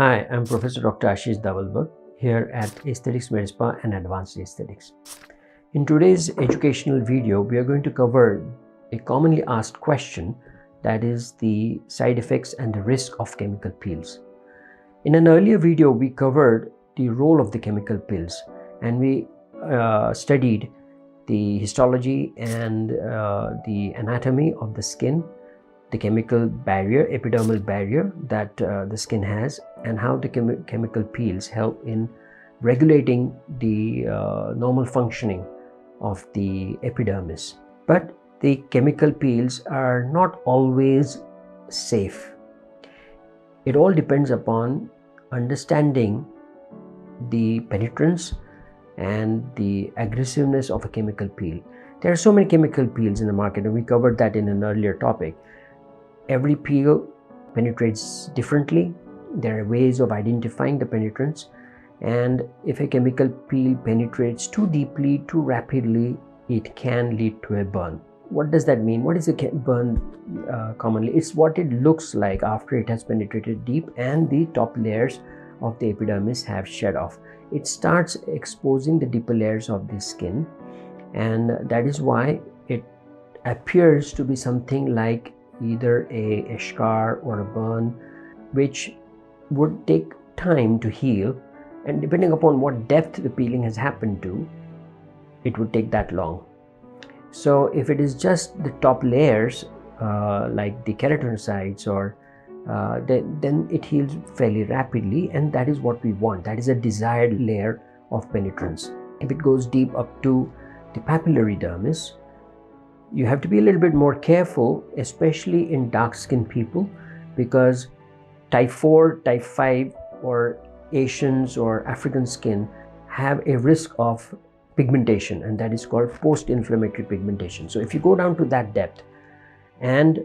Hi, I'm Professor Dr. Ashish Davalbhakta here at Aesthetics Medispa and Advanced Aesthetics. In today's educational video, we are going to cover a commonly asked question, that is the side effects and the risk of chemical peels. In an earlier video, we covered the role of the chemical peels and we studied the histology and the anatomy of the skin, the chemical barrier, epidermal barrier that the skin has, and how the chemical peels help in regulating the normal functioning of the epidermis. But the chemical peels are not always safe. It all depends upon understanding the penetrance and the aggressiveness of a chemical peel. There are so many chemical peels in the market, and we covered that in an earlier topic. Every peel penetrates differently. There are ways of identifying the penetrance, and if a chemical peel penetrates too deeply, too rapidly, it can lead to a burn. What does that mean? What is a burn commonly? It's what it looks like after it has penetrated deep and the top layers of the epidermis have shed off. It starts exposing the deeper layers of the skin, and that is why it appears to be something like either a scar or a burn, which would take time to heal, and depending upon what depth the peeling has happened to, it would take that long. So if it is just the top layers like the keratinocytes or then it heals fairly rapidly, and that is what we want. That is a desired layer of penetrance. If it goes deep up to the papillary dermis, you have to be a little bit more careful, especially in dark skinned people, because type 4, type 5 or Asians or African skin have a risk of pigmentation, and that is called post-inflammatory pigmentation. So if you go down to that depth and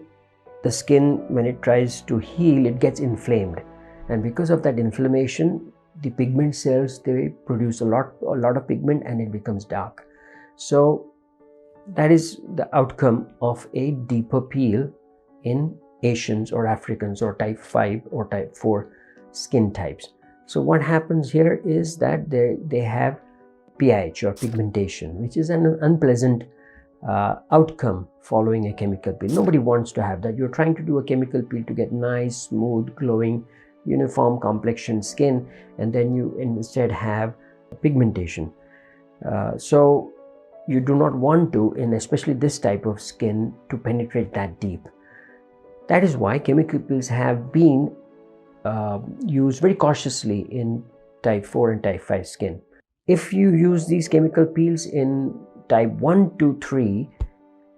the skin, when it tries to heal, it gets inflamed, and because of that inflammation, the pigment cells, they produce a lot of pigment and it becomes dark. So that is the outcome of a deeper peel in Asians or Africans or type 5 or type 4 skin types. So what happens here is that they have PIH or pigmentation, which is an unpleasant outcome following a chemical peel. Nobody wants to have that. You're trying to do a chemical peel to get nice, smooth, glowing, uniform complexion skin, and then you instead have pigmentation. So you do not want to, in especially this type of skin, to penetrate that deep. That is why chemical peels have been used very cautiously in type 4 and type 5 skin. If you use these chemical peels in type 1 to 3,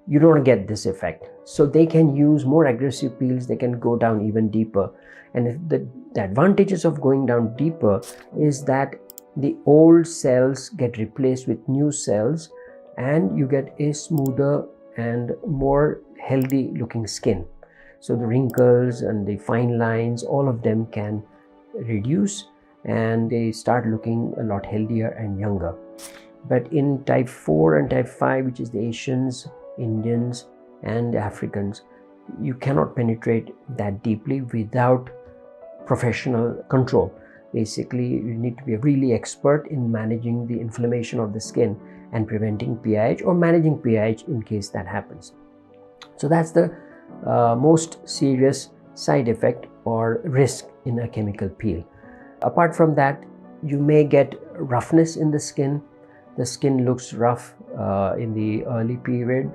you don't get this effect. So they can use more aggressive peels, they can go down even deeper. And the advantages of going down deeper is that the old cells get replaced with new cells, and you get a smoother and more healthy looking skin. So the wrinkles and the fine lines, all of them can reduce and they start looking a lot healthier and younger. But in type 4 and type 5, which is the Asians, Indians and Africans, you cannot penetrate that deeply without professional control. Basically, you need to be a really expert in managing the inflammation of the skin and preventing PIH or managing PIH in case that happens. So that's the most serious side effect or risk in a chemical peel. Apart from that, you may get roughness in the skin. The skin looks rough in the early period.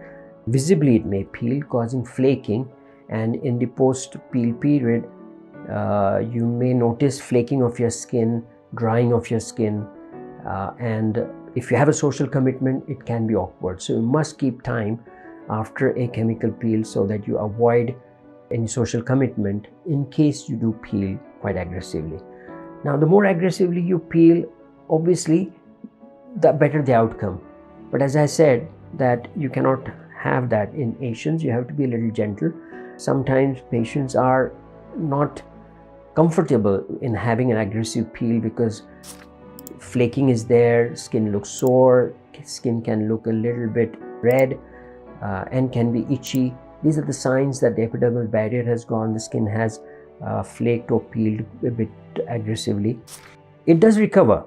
Visibly it may peel, causing flaking, and in the post-peel period, you may notice flaking of your skin, drying of your skin, and if you have a social commitment, it can be awkward. So you must keep time after a chemical peel so that you avoid any social commitment in case you do peel quite aggressively. Now, the more aggressively you peel, obviously, the better the outcome. But as I said, that you cannot have that in Asians. You have to be a little gentle. Sometimes patients are not comfortable in having an aggressive peel because flaking is there, skin looks sore, skin can look a little bit red and can be itchy. These are the signs that the epidermal barrier has gone, the skin has flaked or peeled a bit aggressively. It does recover,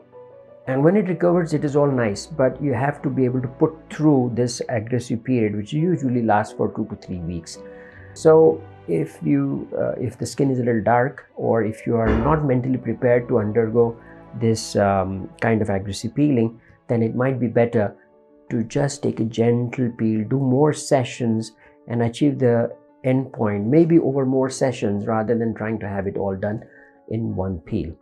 and when it recovers it is all nice, but you have to be able to put through this aggressive period, which usually lasts for 2 to 3 weeks. So if the skin is a little dark, or if you are not mentally prepared to undergo this kind of aggressive peeling, then it might be better to just take a gentle peel, do more sessions and achieve the end point, maybe over more sessions, rather than trying to have it all done in one peel.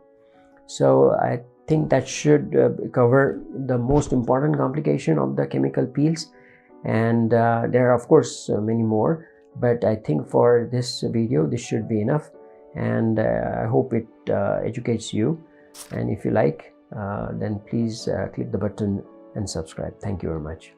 So I think that should cover the most important complication of the chemical peels, and there are of course many more, but I think for this video this should be enough, and I hope it educates you. And if you like, then please click the button and subscribe. Thank you very much.